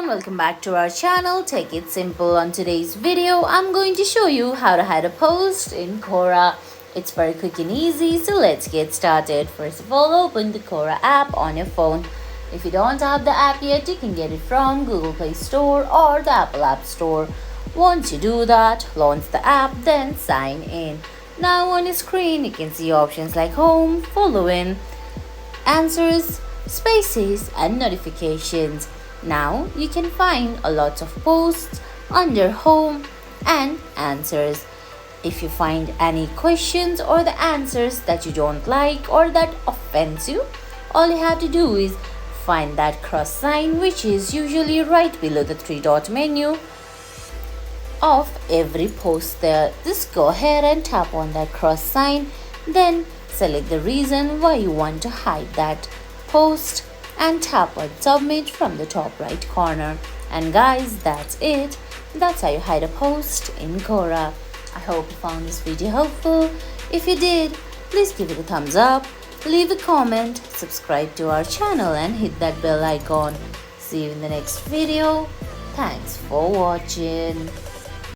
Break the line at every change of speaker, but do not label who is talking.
welcome back to our channel. Take it simple. On today's video, I'm going to show you how to hide a post in Quora. It's very quick and easy, so let's get started. First of all, open the Quora app on your phone. If you don't have the app yet, you can get it from Google Play Store or the Apple App Store. Once you do that, launch the app, then sign in. Now on your screen, you can see options like home, following, answers, spaces and notifications. Now you can find a lot of posts under home and answers. If you find any questions or the answers that you don't like or that offends you, all you have to do is find that cross sign, which is usually right below the three-dot menu of every post there. Just go ahead and tap on that cross sign, then select the reason why you want to hide that post and tap on submit from the top right corner. And guys, that's it. That's how you hide a post in Quora. I hope you found this video helpful. If you did, please give it a thumbs up, leave a comment, subscribe to our channel and hit that bell icon. See you in the next video. Thanks for watching.